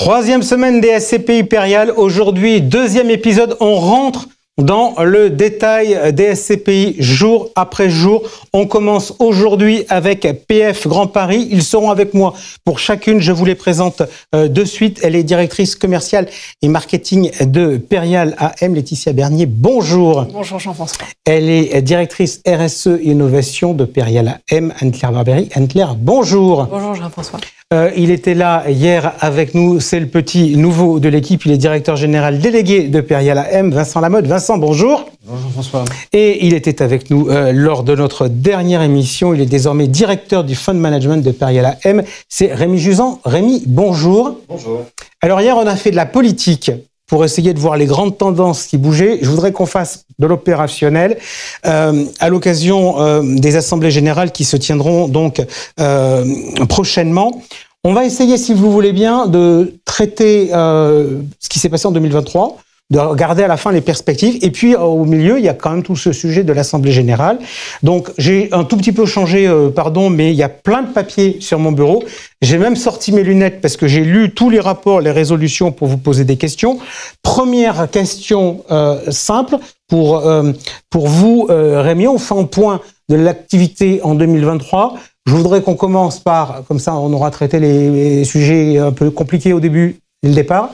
Troisième semaine des SCPI Périal. Aujourd'hui, deuxième épisode. On rentre dans le détail des SCPI jour après jour. On commence aujourd'hui avec PF Grand Paris. Ils seront avec moi pour chacune. Je vous les présente de suite. Elle est directrice commerciale et marketing de Périal AM, Laetitia Bernier. Bonjour. Bonjour Jean-François. Elle est directrice RSE et innovation de Périal AM, Anne-Claire Barbery. Anne-Claire, bonjour. Bonjour Jean-François. Il était là hier avec nous, c'est le petit nouveau de l'équipe, il est directeur général délégué de Périal AM, Vincent Lamotte. Vincent, bonjour. Bonjour François. Et il était avec nous lors de notre dernière émission, il est désormais directeur du fund management de Périal AM, c'est Rémi Juzan. Rémi, bonjour. Bonjour. Alors hier, on a fait de la politique pour essayer de voir les grandes tendances qui bougeaient. Je voudrais qu'on fasse de l'opérationnel à l'occasion des assemblées générales qui se tiendront donc prochainement. On va essayer, si vous voulez bien, de traiter ce qui s'est passé en 2023, de regarder à la fin les perspectives. Et puis, au milieu, il y a quand même tout ce sujet de l'Assemblée générale. Donc, j'ai un tout petit peu changé, mais il y a plein de papiers sur mon bureau. J'ai même sorti mes lunettes parce que j'ai lu tous les rapports, les résolutions pour vous poser des questions. Première question simple pour vous, Rémi. On fait un point de l'activité en 2023. Je voudrais qu'on commence par, comme ça on aura traité les sujets un peu compliqués au début et le départ.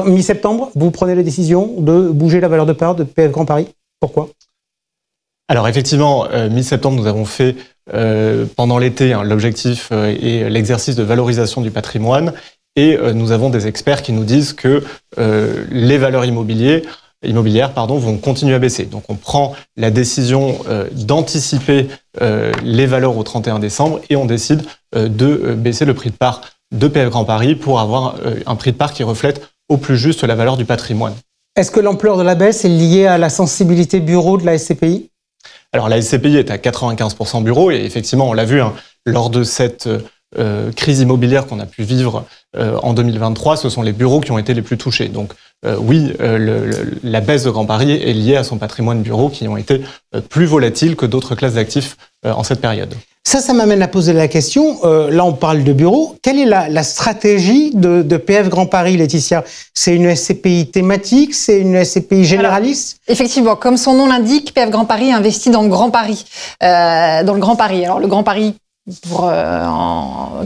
Mi-septembre, vous prenez la décision de bouger la valeur de part de PF Grand Paris. Pourquoi ? Alors effectivement, mi-septembre, nous avons fait pendant l'été l'objectif et l'exercice de valorisation du patrimoine. Et nous avons des experts qui nous disent que les valeurs immobilières vont continuer à baisser. Donc on prend la décision d'anticiper les valeurs au 31 décembre et on décide de baisser le prix de part de PF Grand Paris pour avoir un prix de part qui reflète au plus juste la valeur du patrimoine. Est-ce que l'ampleur de la baisse est liée à la sensibilité bureau de la SCPI ? Alors la SCPI est à 95% bureau et effectivement on l'a vu lors de cette crise immobilière qu'on a pu vivre en 2023, ce sont les bureaux qui ont été les plus touchés. Donc oui, la baisse de Grand Paris est liée à son patrimoine bureau qui ont été plus volatiles que d'autres classes d'actifs en cette période. Ça m'amène à poser la question. Là, on parle de bureaux. Quelle est la stratégie de PF Grand Paris, Laetitia ? C'est une SCPI thématique ? C'est une SCPI généraliste ? Alors, effectivement, comme son nom l'indique, PF Grand Paris investit dans le Grand Paris. Dans le Grand Paris. Alors, le Grand Paris, pour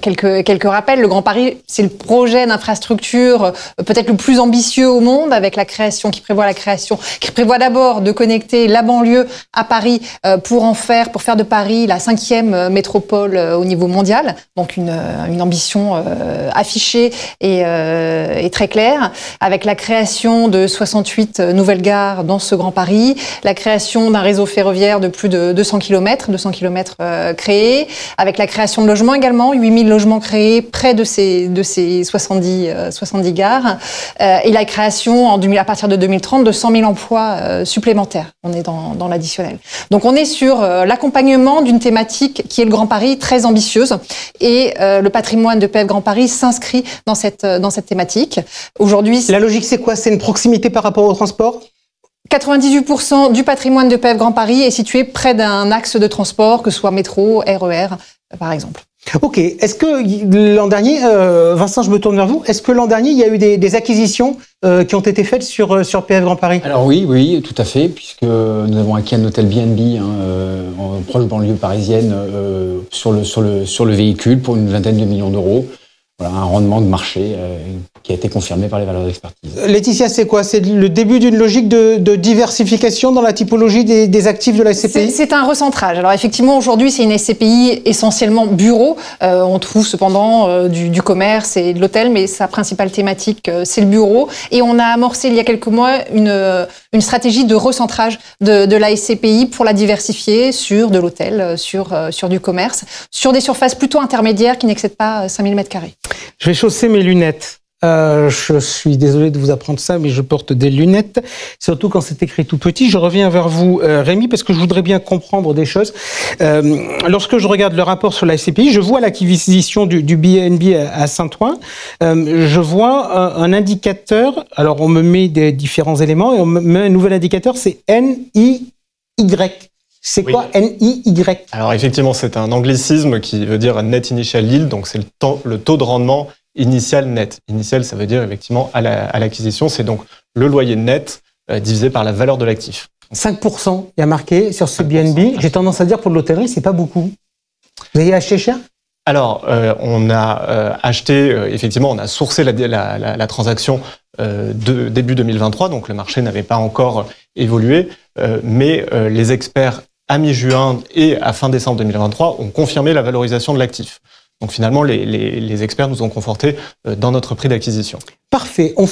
quelques rappels, le Grand Paris, c'est le projet d'infrastructure peut-être le plus ambitieux au monde, avec qui prévoit d'abord de connecter la banlieue à Paris pour faire de Paris la 5e métropole au niveau mondial. Donc une ambition affichée et très claire, avec la création de 68 nouvelles gares dans ce Grand Paris, la création d'un réseau ferroviaire de plus de 200 km créés, avec la création de logements également, 8000 logements créés près de ces 70 gares, et la création à partir de 2030 de 100 000 emplois supplémentaires. On est dans l'additionnel. Donc on est sur l'accompagnement d'une thématique qui est le Grand Paris, très ambitieuse, et le patrimoine de PF Grand Paris s'inscrit dans cette thématique. Aujourd'hui, la logique, c'est quoi ? C'est une proximité par rapport au transport ? 98% du patrimoine de PF Grand Paris est situé près d'un axe de transport, que ce soit métro, RER, par exemple. Ok. Est-ce que l'an dernier, Vincent, je me tourne vers vous, est-ce que l'an dernier, il y a eu des acquisitions qui ont été faites sur PF Grand Paris ? Alors oui, tout à fait, puisque nous avons acquis un hôtel B&B en proche banlieue parisienne sur le véhicule pour une vingtaine de millions d'euros. Voilà, un rendement de marché qui a été confirmé par les valeurs d'expertise. Laetitia, c'est quoi ? C'est le début d'une logique de diversification dans la typologie des actifs de la SCPI ? C'est un recentrage. Alors effectivement, aujourd'hui, c'est une SCPI essentiellement bureau. On trouve cependant du commerce et de l'hôtel, mais sa principale thématique, c'est le bureau. Et on a amorcé il y a quelques mois une stratégie de recentrage de la SCPI pour la diversifier sur de l'hôtel, sur du commerce, sur des surfaces plutôt intermédiaires qui n'excèdent pas 5000 m². Je vais chausser mes lunettes. Je suis désolé de vous apprendre ça, mais je porte des lunettes, surtout quand c'est écrit tout petit. Je reviens vers vous, Rémi, parce que je voudrais bien comprendre des choses. Lorsque je regarde le rapport sur la SCPI, je vois l'acquisition du B&B à Saint-Ouen. Je vois un indicateur. Alors, on me met des différents éléments et on me met un nouvel indicateur, c'est NIY. C'est quoi NIY ? Alors effectivement, c'est un anglicisme qui veut dire Net Initial Yield, donc c'est le taux de rendement initial net. Initial, ça veut dire effectivement à l'acquisition, c'est donc le loyer net divisé par la valeur de l'actif. 5%, il y a marqué sur ce BNB. J'ai tendance à dire pour de l'hôtellerie, c'est pas beaucoup. Vous avez acheté cher ? Alors, on a acheté, effectivement, on a sourcé la transaction de début 2023, donc le marché n'avait pas encore évolué, mais les experts à mi-juin et à fin décembre 2023 ont confirmé la valorisation de l'actif. Donc finalement, les experts nous ont confortés dans notre prix d'acquisition. Parfait. On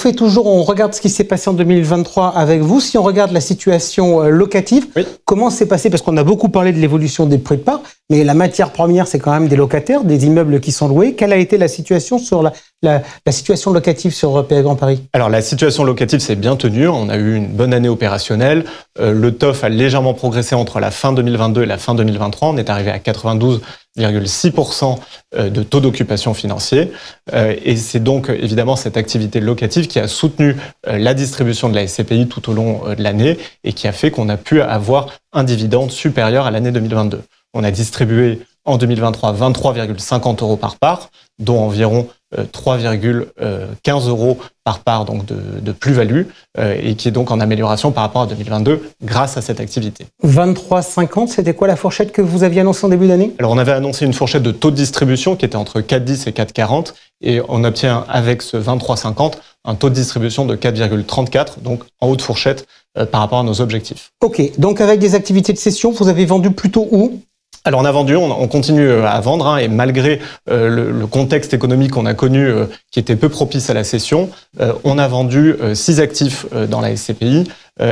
regarde ce qui s'est passé en 2023 avec vous. Si on regarde la situation locative, oui. Comment s'est passé ? Parce qu'on a beaucoup parlé de l'évolution des prix de part, mais la matière première, c'est quand même des locataires, des immeubles qui sont loués. Quelle a été la situation sur la situation locative sur PF Grand Paris ? Alors la situation locative s'est bien tenue. On a eu une bonne année opérationnelle. Le TOF a légèrement progressé entre la fin 2022 et la fin 2023. On est arrivé à 92,6% de taux d'occupation financier. Et c'est donc évidemment cette activité locative qui a soutenu la distribution de la SCPI tout au long de l'année et qui a fait qu'on a pu avoir un dividende supérieur à l'année 2022. On a distribué en 2023 23,50 € par part, dont environ 3,15 € par part donc de plus-value, et qui est donc en amélioration par rapport à 2022 grâce à cette activité. 23,50, c'était quoi la fourchette que vous aviez annoncée en début d'année ? Alors on avait annoncé une fourchette de taux de distribution qui était entre 4,10 et 4,40, et on obtient avec ce 23,50 un taux de distribution de 4,34, donc en haute fourchette par rapport à nos objectifs. Ok, donc avec des activités de cession, vous avez vendu plutôt où ? Alors on a vendu, on continue à vendre, et malgré le contexte économique qu'on a connu qui était peu propice à la cession, on a vendu 6 actifs dans la SCPI,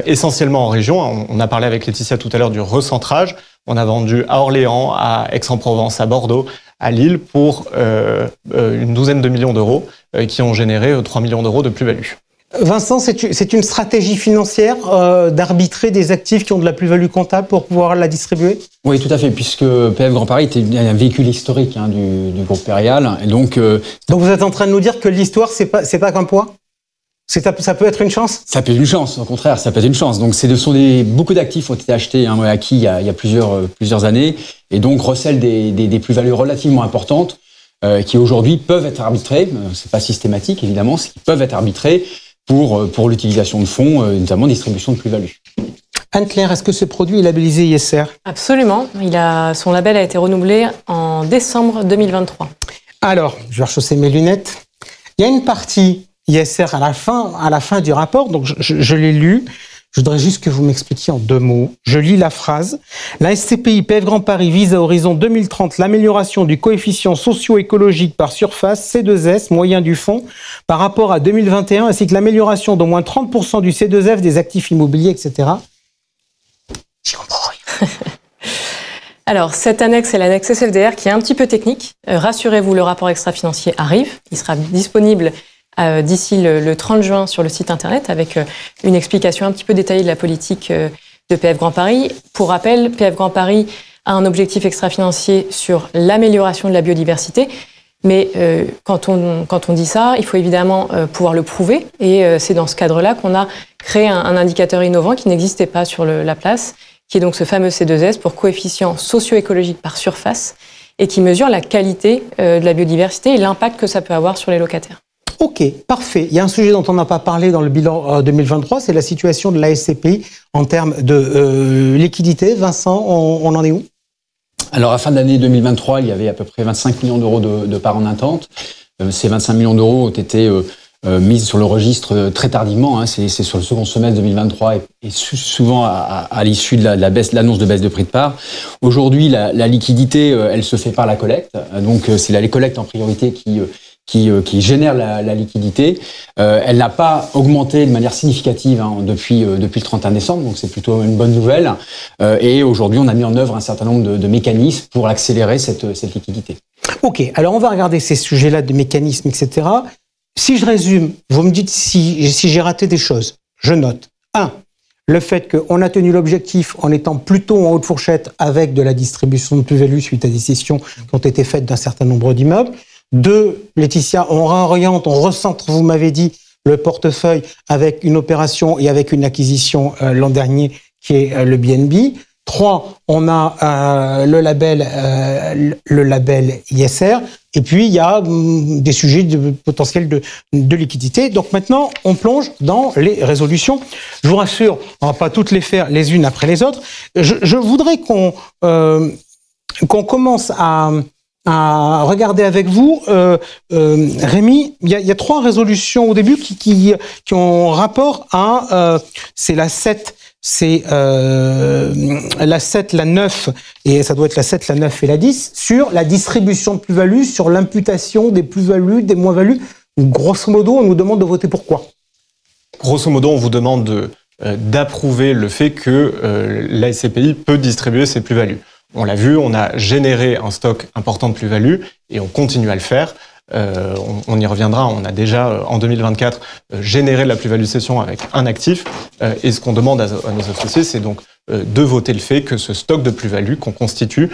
essentiellement en région. On a parlé avec Laetitia tout à l'heure du recentrage. On a vendu à Orléans, à Aix-en-Provence, à Bordeaux, à Lille pour une douzaine de millions d'euros qui ont généré 3 millions d'euros de plus-value. Vincent, c'est une stratégie financière d'arbitrer des actifs qui ont de la plus-value comptable pour pouvoir la distribuer ? Oui, tout à fait, puisque PF Grand Paris était un véhicule historique du groupe Périal. Et donc vous êtes en train de nous dire que l'histoire, c'est pas qu'un poids ? Ça peut être une chance ? Ça peut être une chance, au contraire, ça peut être une chance. Donc beaucoup d'actifs ont été achetés, acquis il y a plusieurs années, et donc recèlent des plus-values relativement importantes qui aujourd'hui peuvent être arbitrées. C'est pas systématique, évidemment, qui peuvent être arbitrées pour l'utilisation de fonds, notamment distribution de plus-value. Anne-Claire, est-ce que ce produit est labellisé ISR ? Absolument. Son label a été renouvelé en décembre 2023. Alors, je vais rechausser mes lunettes. Il y a une partie ISR à la fin du rapport, donc je l'ai lu. Je voudrais juste que vous m'expliquiez en 2 mots. Je lis la phrase. La SCPI PF Grand Paris vise à horizon 2030 l'amélioration du coefficient socio-écologique par surface C2S moyen du fonds par rapport à 2021, ainsi que l'amélioration d'au moins 30% du C2F des actifs immobiliers, etc. J'y comprends rien. Alors, cette annexe, c'est l'annexe SFDR qui est un petit peu technique. Rassurez-vous, le rapport extra-financier arrive. Il sera disponible d'ici le 30 juin sur le site internet avec une explication un petit peu détaillée de la politique de PF Grand Paris. Pour rappel, PF Grand Paris a un objectif extra-financier sur l'amélioration de la biodiversité. Mais quand on dit ça, il faut évidemment pouvoir le prouver. Et c'est dans ce cadre-là qu'on a créé un indicateur innovant qui n'existait pas sur la place, qui est donc ce fameux C2S pour coefficient socio-écologique par surface et qui mesure la qualité de la biodiversité et l'impact que ça peut avoir sur les locataires. Ok, parfait. Il y a un sujet dont on n'a pas parlé dans le bilan 2023, c'est la situation de la SCPI en termes de liquidité. Vincent, on en est où ? Alors, à fin d'année 2023, il y avait à peu près 25 millions d'euros de parts en attente. Ces 25 millions d'euros ont été mises sur le registre très tardivement. C'est sur le second semestre 2023 et souvent à l'issue de l'annonce de baisse de prix de part. Aujourd'hui, la liquidité, elle se fait par la collecte. Donc, c'est les collectes en priorité qui génère la liquidité. Elle n'a pas augmenté de manière significative depuis le 31 décembre, donc c'est plutôt une bonne nouvelle. Et aujourd'hui, on a mis en œuvre un certain nombre de mécanismes pour accélérer cette liquidité. Ok, alors on va regarder ces sujets-là de mécanismes, etc. Si je résume, vous me dites si j'ai raté des choses. Je note. 1. Le fait qu'on a tenu l'objectif en étant plutôt en haute fourchette avec de la distribution de plus-value suite à des cessions qui ont été faites d'un certain nombre d'immeubles. 2, Laetitia, on réoriente, on recentre, vous m'avez dit, le portefeuille avec une opération et avec une acquisition l'an dernier qui est le BNB. 3, on a le label ISR. Et puis, il y a des sujets potentiels de liquidité. Donc maintenant, on plonge dans les résolutions. Je vous rassure, on ne va pas toutes les faire les unes après les autres. Je voudrais qu'on commence à regarder avec vous. Rémi, il y a 3 résolutions au début qui ont rapport à... c'est la 7... C'est la 7, la 9, et ça doit être la 7, la 9 et la 10, sur la distribution de plus-value, sur l'imputation des plus-values, des moins-values. Grosso modo, on nous demande de voter pour quoi? Grosso modo, on vous demande d'approuver le fait que la SCPI peut distribuer ses plus-values. On l'a vu, on a généré un stock important de plus-values et on continue à le faire. On y reviendra, on a déjà en 2024 généré de la plus-value cession avec un actif et ce qu'on demande à nos associés, c'est donc de voter le fait que ce stock de plus-value qu'on constitue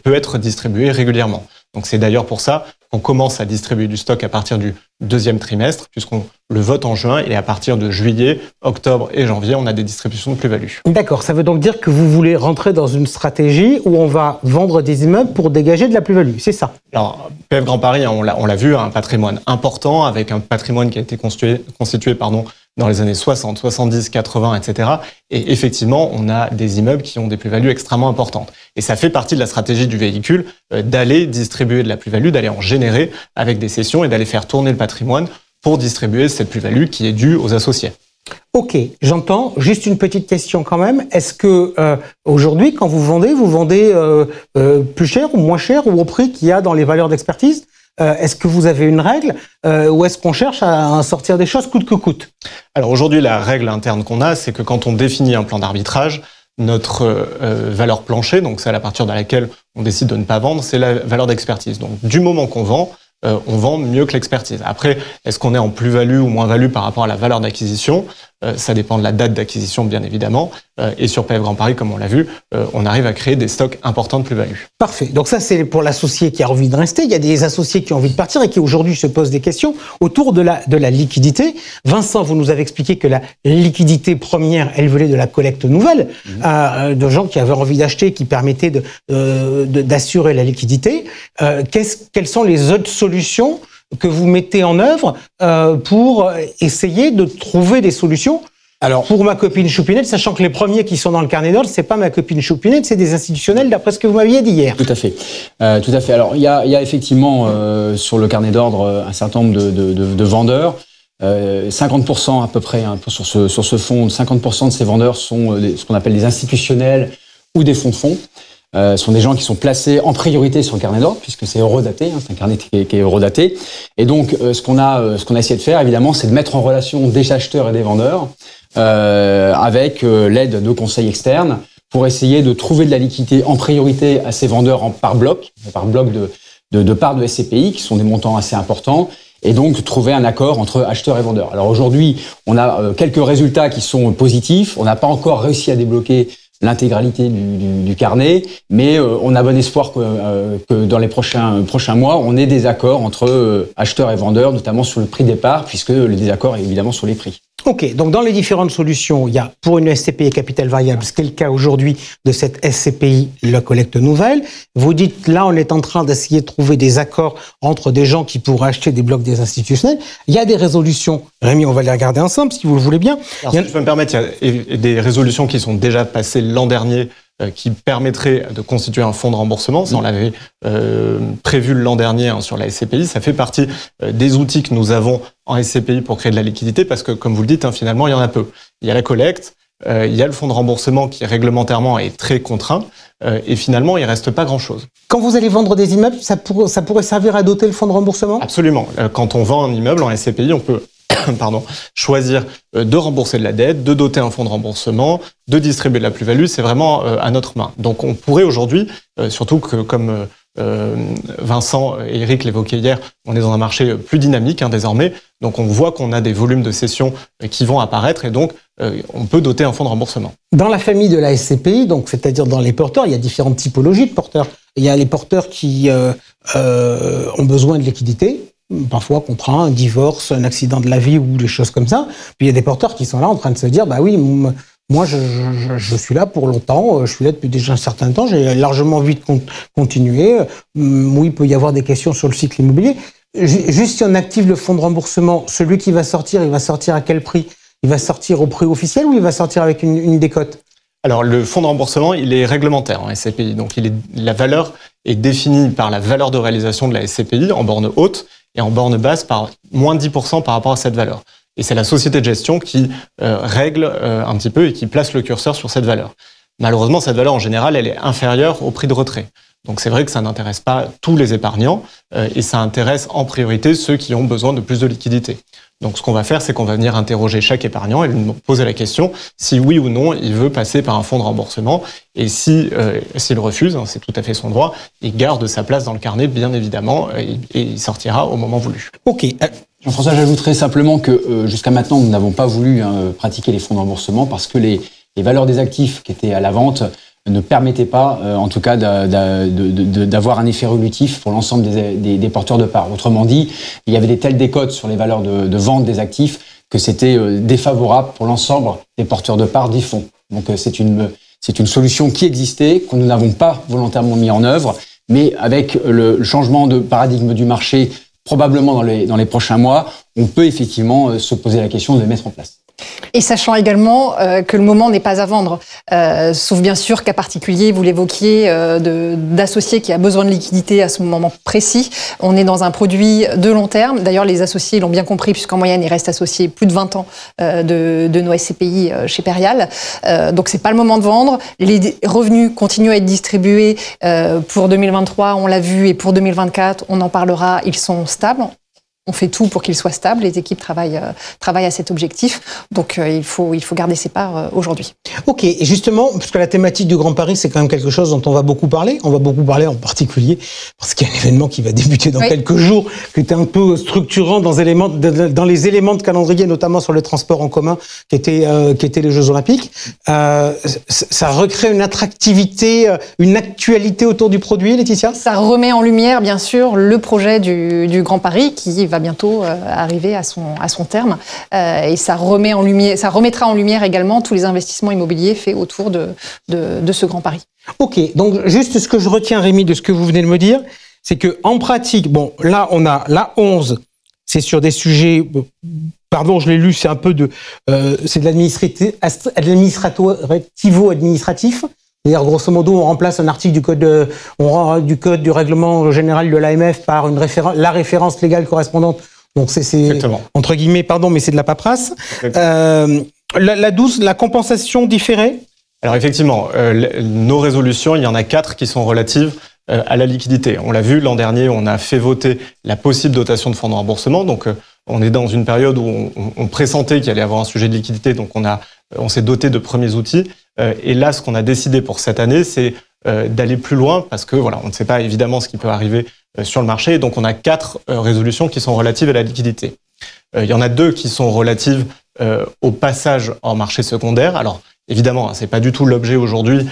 peut être distribué régulièrement. Donc c'est d'ailleurs pour ça qu'on commence à distribuer du stock à partir du 2e trimestre, puisqu'on le vote en juin, et à partir de juillet, octobre et janvier, on a des distributions de plus-value. D'accord, ça veut donc dire que vous voulez rentrer dans une stratégie où on va vendre des immeubles pour dégager de la plus-value, c'est ça? Alors, PF Grand Paris, on l'a vu, un patrimoine important, avec un patrimoine qui a été constitué dans les années 60, 70, 80, etc. Et effectivement, on a des immeubles qui ont des plus-values extrêmement importantes. Et ça fait partie de la stratégie du véhicule d'aller distribuer de la plus-value, d'aller en générer avec des cessions et d'aller faire tourner le patrimoine pour distribuer cette plus-value qui est due aux associés. Ok, j'entends. Juste une petite question quand même. Est-ce que aujourd'hui, quand vous vendez plus cher ou moins cher ou au prix qu'il y a dans les valeurs d'expertise? Est-ce que vous avez une règle ou est-ce qu'on cherche à sortir des choses coûte que coûte? Alors aujourd'hui, la règle interne qu'on a, c'est que quand on définit un plan d'arbitrage, notre valeur plancher, donc celle à partir de laquelle on décide de ne pas vendre, c'est la valeur d'expertise. Donc du moment qu'on vend, on vend mieux que l'expertise. Après, est-ce qu'on est en plus-value ou moins-value par rapport à la valeur d'acquisition? Ça dépend de la date d'acquisition, bien évidemment. Et sur PF Grand Paris, comme on l'a vu, on arrive à créer des stocks importants de plus-value. Parfait. Donc ça, c'est pour l'associé qui a envie de rester. Il y a des associés qui ont envie de partir et qui aujourd'hui se posent des questions autour de la liquidité. Vincent, vous nous avez expliqué que la liquidité première, elle venait de la collecte nouvelle, de gens qui avaient envie d'acheter, qui permettaient d'assurer la liquidité. Quelles sont les autres solutions que vous mettez en œuvre pour essayer de trouver des solutions? Alors, pour ma copine Choupinette, sachant que les premiers qui sont dans le carnet d'ordre, c'est pas ma copine Choupinette, c'est des institutionnels, d'après ce que vous m'aviez dit hier. Tout à fait. Tout à fait. Alors, il y a effectivement sur le carnet d'ordre un certain nombre de vendeurs. 50% à peu près sur ce fonds, 50% de ces vendeurs sont ce qu'on appelle des institutionnels ou des fonds de fonds. Sont des gens qui sont placés en priorité sur le carnet d'ordre, puisque c'est eurodaté, c'est un carnet qui est eurodaté. Et donc, ce qu'on a essayé de faire, évidemment, c'est de mettre en relation des acheteurs et des vendeurs avec l'aide de conseils externes pour essayer de trouver de la liquidité en priorité à ces vendeurs par bloc de parts de SCPI, qui sont des montants assez importants, et donc trouver un accord entre acheteurs et vendeurs. Alors aujourd'hui, on a quelques résultats qui sont positifs. On n'a pas encore réussi à débloquer l'intégralité du carnet, mais on a bon espoir que dans les prochains mois, on ait des accords entre acheteurs et vendeurs, notamment sur le prix des parts, puisque le désaccord est évidemment sur les prix. Ok, donc dans les différentes solutions, il y a pour une SCPI capital variable, ce qui est le cas aujourd'hui de cette SCPI, la collecte nouvelle. Vous dites, là, on est en train d'essayer de trouver des accords entre des gens qui pourraient acheter des blocs des institutionnels. Il y a des résolutions. Rémi, on va les regarder ensemble, si vous le voulez bien. Alors, si je peux me permettre, il y a des résolutions qui sont déjà passées l'an dernier, qui permettrait de constituer un fonds de remboursement. Ça, on l'avait prévu l'an dernier sur la SCPI. Ça fait partie des outils que nous avons en SCPI pour créer de la liquidité parce que, comme vous le dites, finalement, il y en a peu. Il y a la collecte, il y a le fonds de remboursement qui, réglementairement, est très contraint et finalement, il ne reste pas grand-chose. Quand vous allez vendre des immeubles, ça pourrait servir à doter le fonds de remboursement? Absolument. Quand on vend un immeuble en SCPI, on peut choisir de rembourser de la dette, de doter un fonds de remboursement, de distribuer de la plus-value, c'est vraiment à notre main. Donc on pourrait aujourd'hui, surtout que comme Vincent et Eric l'évoquaient hier, on est dans un marché plus dynamique désormais, donc on voit qu'on a des volumes de cessions qui vont apparaître et donc on peut doter un fonds de remboursement. Dans la famille de la SCPI, donc c'est-à-dire dans les porteurs, il y a différentes typologies de porteurs. Il y a les porteurs qui ont besoin de liquidité, parfois contre un divorce, un accident de la vie ou des choses comme ça. Puis il y a des porteurs qui sont là en train de se dire, bah oui, moi, je suis là pour longtemps. Je suis là depuis déjà un certain temps. J'ai largement envie de continuer. Oui, il peut y avoir des questions sur le cycle immobilier. Juste si on active le fonds de remboursement, celui qui va sortir, il va sortir à quel prix? Il va sortir au prix officiel ou il va sortir avec une décote? Alors, le fonds de remboursement, il est réglementaire en SCPI. Donc, la valeur est définie par la valeur de réalisation de la SCPI en borne haute et en borne basse par moins 10% par rapport à cette valeur. Et c'est la société de gestion qui règle un petit peu et qui place le curseur sur cette valeur. Malheureusement, cette valeur, en général, elle est inférieure au prix de retrait. Donc c'est vrai que ça n'intéresse pas tous les épargnants et ça intéresse en priorité ceux qui ont besoin de plus de liquidité. Donc ce qu'on va faire, c'est qu'on va venir interroger chaque épargnant et lui poser la question si oui ou non il veut passer par un fonds de remboursement. Et s'il refuse, c'est tout à fait son droit, il garde sa place dans le carnet, bien évidemment, et il sortira au moment voulu. Ok. Jean-François, j'ajouterais simplement que jusqu'à maintenant, nous n'avons pas voulu pratiquer les fonds de remboursement parce que les valeurs des actifs qui étaient à la vente ne permettaient pas, en tout cas, d'avoir un effet révolutif pour l'ensemble des porteurs de parts. Autrement dit, il y avait des telles décotes sur les valeurs de vente des actifs que c'était défavorable pour l'ensemble des porteurs de parts des fonds. Donc c'est une solution qui existait, que nous n'avons pas volontairement mis en œuvre, mais avec le changement de paradigme du marché, probablement dans les prochains mois, on peut effectivement se poser la question de les mettre en place. Et sachant également que le moment n'est pas à vendre, sauf bien sûr cas particulier, vous l'évoquiez, d'associés qui a besoin de liquidité à ce moment précis. On est dans un produit de long terme. D'ailleurs, les associés l'ont bien compris, puisqu'en moyenne, ils restent associés plus de 20 ans de nos SCPI chez Perial. Donc, c'est pas le moment de vendre. Les revenus continuent à être distribués pour 2023, on l'a vu, et pour 2024, on en parlera, ils sont stables. On fait tout pour qu'il soit stable. Les équipes travaillent à cet objectif. Donc, il faut garder ses parts aujourd'hui. Ok. Et justement, puisque la thématique du Grand Paris, c'est quand même quelque chose dont on va beaucoup parler. On va beaucoup parler en particulier parce qu'il y a un événement qui va débuter dans quelques jours, qui est un peu structurant dans les éléments de calendrier, notamment sur le transport en commun, qui étaient les Jeux Olympiques. Ça recrée une attractivité, une actualité autour du produit, Laetitia? Ça remet en lumière, bien sûr, le projet du Grand Paris qui va bientôt arriver à son terme, et ça remettra en lumière également tous les investissements immobiliers faits autour de ce Grand Paris. Ok, donc juste ce que je retiens, Rémi, de ce que vous venez de me dire, c'est que en pratique, bon, là on a la 11, c'est sur des sujets, pardon, je l'ai lu, c'est un peu c'est de l'administrativo-administratif. C'est-à-dire, grosso modo, on remplace un article du code du règlement général de l'AMF par la référence légale correspondante. Donc, c'est entre guillemets, pardon, mais c'est de la paperasse. La 12, la compensation différée. Alors, effectivement, nos résolutions, il y en a 4 qui sont relatives à la liquidité. On l'a vu, l'an dernier, on a fait voter la possible dotation de fonds de remboursement. Donc, on est dans une période où on pressentait qu'il allait y avoir un sujet de liquidité. Donc, on s'est doté de premiers outils. Et là, ce qu'on a décidé pour cette année, c'est d'aller plus loin parce que voilà, on ne sait pas évidemment ce qui peut arriver sur le marché. Donc, on a 4 résolutions qui sont relatives à la liquidité. Il y en a 2 qui sont relatives au passage en marché secondaire. Alors, évidemment, c'est pas du tout l'objet aujourd'hui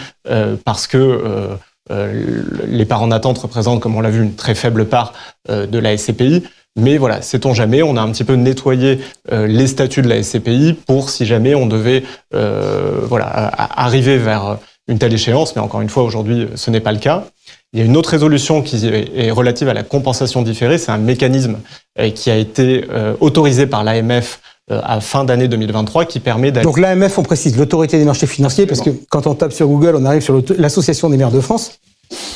parce que les parts en attente représentent, comme on l'a vu, une très faible part de la SCPI. Mais voilà, sait-on jamais, on a un petit peu nettoyé les statuts de la SCPI pour si jamais on devait arriver vers une telle échéance. Mais encore une fois, aujourd'hui, ce n'est pas le cas. Il y a une autre résolution qui est relative à la compensation différée. C'est un mécanisme qui a été autorisé par l'AMF à fin d'année 2023 qui permet d'aller... Donc l'AMF, on précise, l'autorité des marchés financiers, parce que quand on tape sur Google, on arrive sur l'Association des maires de France.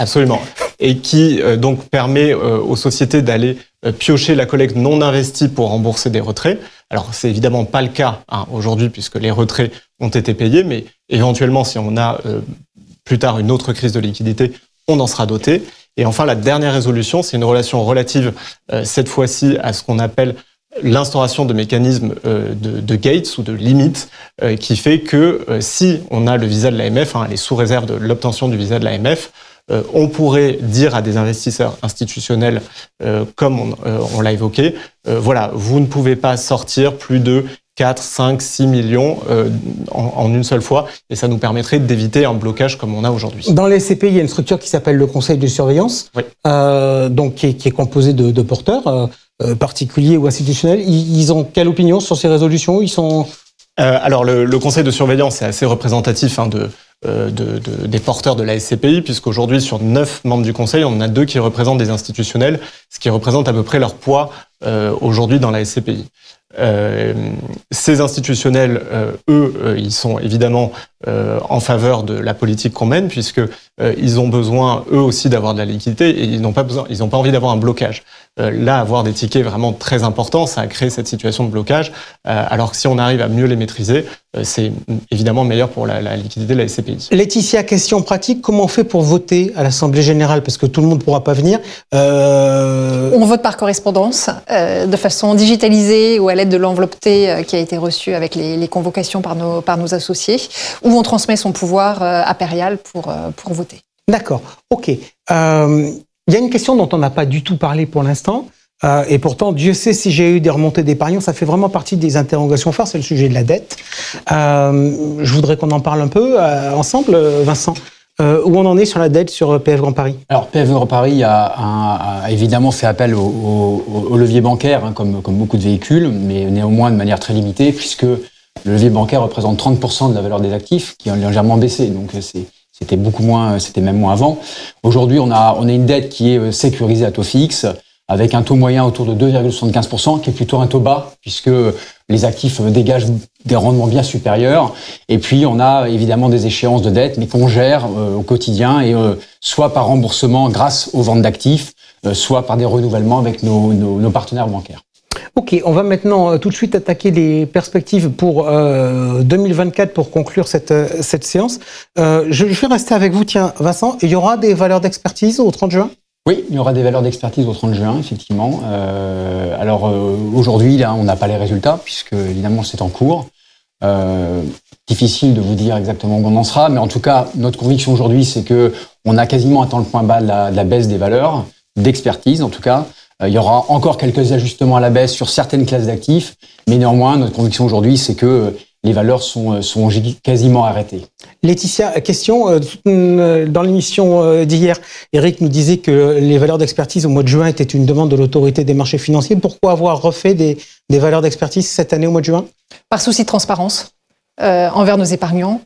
Absolument. Et qui donc permet aux sociétés d'aller piocher la collecte non investie pour rembourser des retraits. Alors, c'est évidemment pas le cas aujourd'hui puisque les retraits ont été payés, mais éventuellement, si on a plus tard une autre crise de liquidité, on en sera doté. Et enfin, la dernière résolution, c'est une relation relative, cette fois-ci, à ce qu'on appelle l'instauration de mécanismes de gates ou de limites qui fait que si on a le visa de l'AMF, elle est sous réserve de l'obtention du visa de l'AMF, on pourrait dire à des investisseurs institutionnels, comme on l'a évoqué, voilà, vous ne pouvez pas sortir plus de 4, 5, 6 millions en une seule fois, et ça nous permettrait d'éviter un blocage comme on a aujourd'hui. Dans les SCPI, il y a une structure qui s'appelle le Conseil de surveillance, oui. Donc qui est composé de porteurs, particuliers ou institutionnels. Ils ont quelle opinion sur ces résolutions? Ils sont Alors le conseil de surveillance est assez représentatif des porteurs de la SCPI, puisqu'aujourd'hui sur 9 membres du conseil, on en a 2 qui représentent des institutionnels, ce qui représente à peu près leur poids aujourd'hui dans la SCPI. Ces institutionnels, ils sont évidemment en faveur de la politique qu'on mène, puisque ils ont besoin eux aussi d'avoir de la liquidité et ils n'ont pas envie d'avoir un blocage. Là, avoir des tickets vraiment très importants, ça a créé cette situation de blocage. Alors que si on arrive à mieux les maîtriser, c'est évidemment meilleur pour la liquidité de la SCPI. Laetitia, question pratique, comment on fait pour voter à l'Assemblée générale? Parce que tout le monde ne pourra pas venir. On vote par correspondance, de façon digitalisée ou à l'aide de l'enveloppe T qui a été reçue avec les convocations par nos associés, où on transmet son pouvoir impérial pour voter. D'accord, ok. Il y a une question dont on n'a pas du tout parlé pour l'instant, et pourtant, Dieu sait si j'ai eu des remontées d'épargnants, ça fait vraiment partie des interrogations fortes, c'est le sujet de la dette. Je voudrais qu'on en parle un peu ensemble, Vincent. Où on en est sur la dette sur PF Grand Paris? Alors PF Grand Paris a évidemment fait appel au levier bancaire, comme beaucoup de véhicules, mais néanmoins de manière très limitée, puisque le levier bancaire représente 30% de la valeur des actifs, qui ont légèrement baissé. Donc c'était beaucoup moins, c'était même moins avant. Aujourd'hui, on a une dette qui est sécurisée à taux fixe, avec un taux moyen autour de 2,75%, qui est plutôt un taux bas, puisque les actifs dégagent des rendements bien supérieurs. Et puis, on a évidemment des échéances de dette, mais qu'on gère au quotidien, et soit par remboursement grâce aux ventes d'actifs, soit par des renouvellements avec nos partenaires bancaires. Ok, on va maintenant tout de suite attaquer les perspectives pour 2024 pour conclure cette séance. Je vais rester avec vous, tiens, Vincent. Il y aura des valeurs d'expertise au 30 juin? Oui, il y aura des valeurs d'expertise au 30 juin, effectivement. Aujourd'hui, là, on n'a pas les résultats, puisque évidemment, c'est en cours. Difficile de vous dire exactement où on en sera, mais en tout cas, notre conviction aujourd'hui, c'est que on a quasiment atteint le point bas de la baisse des valeurs, d'expertise en tout cas. Il y aura encore quelques ajustements à la baisse sur certaines classes d'actifs, mais néanmoins, notre conviction aujourd'hui, c'est que les valeurs sont quasiment arrêtées. Laetitia, question, dans l'émission d'hier, Eric nous disait que les valeurs d'expertise au mois de juin étaient une demande de l'autorité des marchés financiers. Pourquoi avoir refait des valeurs d'expertise cette année au mois de juin? Par souci de transparence envers nos épargnants,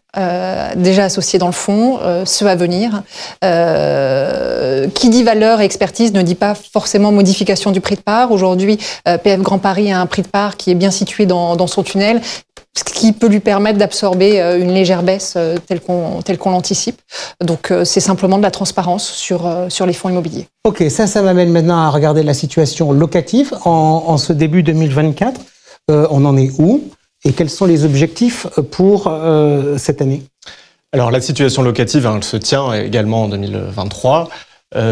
déjà associés dans le fonds, ceux à venir. Qui dit valeur et expertise ne dit pas forcément modification du prix de part. Aujourd'hui, PF Grand Paris a un prix de part qui est bien situé dans son tunnel, ce qui peut lui permettre d'absorber une légère baisse telle qu'on l'anticipe. Donc c'est simplement de la transparence sur les fonds immobiliers. Ok, ça m'amène maintenant à regarder la situation locative en ce début 2024. On en est où? Et quels sont les objectifs pour cette année? Alors la situation locative, elle se tient également en 2023.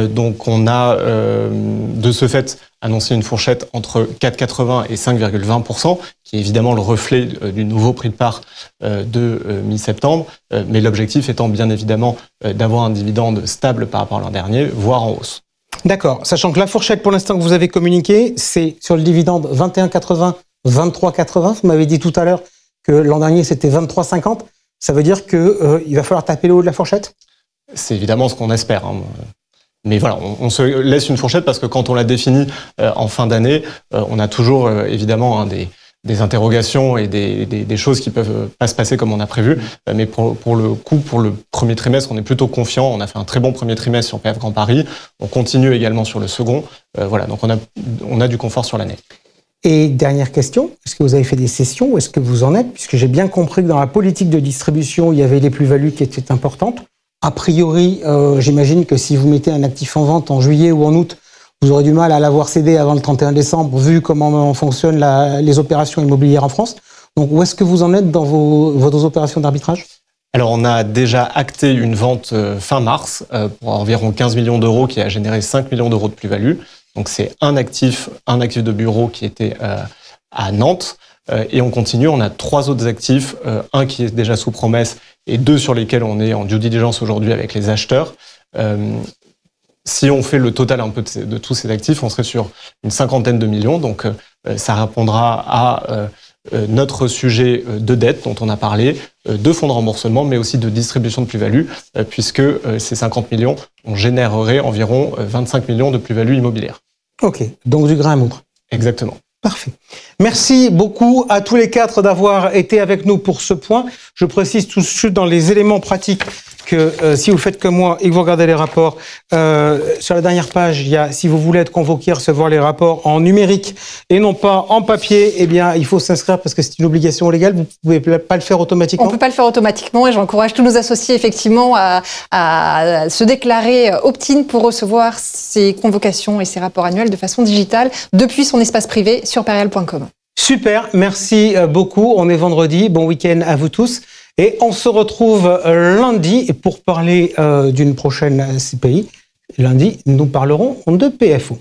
Donc on a de ce fait annoncé une fourchette entre 4,80 et 5,20%, qui est évidemment le reflet du nouveau prix de part de mi-septembre, mais l'objectif étant bien évidemment d'avoir un dividende stable par rapport à l'an dernier, voire en hausse. D'accord, sachant que la fourchette pour l'instant que vous avez communiquée, c'est sur le dividende 21,80, 23,80. Vous m'avez dit tout à l'heure que l'an dernier c'était 23,50. Ça veut dire qu'il va falloir taper le haut de la fourchette? C'est évidemment ce qu'on espère. Hein. Mais voilà, on se laisse une fourchette parce que quand on la définit en fin d'année, on a toujours évidemment des interrogations et des choses qui peuvent pas se passer comme on a prévu. Mais pour le coup, pour le premier trimestre, on est plutôt confiant. On a fait un très bon premier trimestre sur PF Grand Paris. On continue également sur le second. Voilà, donc on a du confort sur l'année. Et dernière question, est-ce que vous avez fait des cessions ou est-ce que vous en êtes? Puisque j'ai bien compris que dans la politique de distribution, il y avait les plus-values qui étaient importantes. A priori, j'imagine que si vous mettez un actif en vente en juillet ou en août, vous aurez du mal à l'avoir cédé avant le 31 décembre, vu comment fonctionnent les opérations immobilières en France. Donc, où est-ce que vous en êtes dans vos opérations d'arbitrage? Alors, on a déjà acté une vente fin mars pour environ 15 millions d'euros qui a généré 5 millions d'euros de plus-value. Donc, c'est un actif de bureau qui était à Nantes. Et on continue, on a 3 autres actifs, un qui est déjà sous promesse et 2 sur lesquels on est en due diligence aujourd'hui avec les acheteurs. Si on fait le total un peu de tous ces actifs, on serait sur une 50aine de millions. Donc, ça répondra à notre sujet de dette dont on a parlé, de fonds de remboursement, mais aussi de distribution de plus-value, puisque ces 50 millions, on générerait environ 25 millions de plus-value immobilière. Ok, donc du grain à moudre. Exactement. Parfait. Merci beaucoup à tous les quatre d'avoir été avec nous pour ce point. Je précise tout de suite dans les éléments pratiques que si vous faites comme moi et que vous regardez les rapports, sur la dernière page, il y a, si vous voulez être convoqué à recevoir les rapports en numérique et non pas en papier, eh bien, il faut s'inscrire parce que c'est une obligation légale. Vous ne pouvez pas le faire automatiquement. On ne peut pas le faire automatiquement et j'encourage tous nos associés effectivement à se déclarer opt-in pour recevoir ces convocations et ces rapports annuels de façon digitale depuis son espace privé sur perial.com. Super, merci beaucoup. On est vendredi. Bon week-end à vous tous. Et on se retrouve lundi pour parler d'une prochaine CPI. Lundi, nous parlerons de PFO.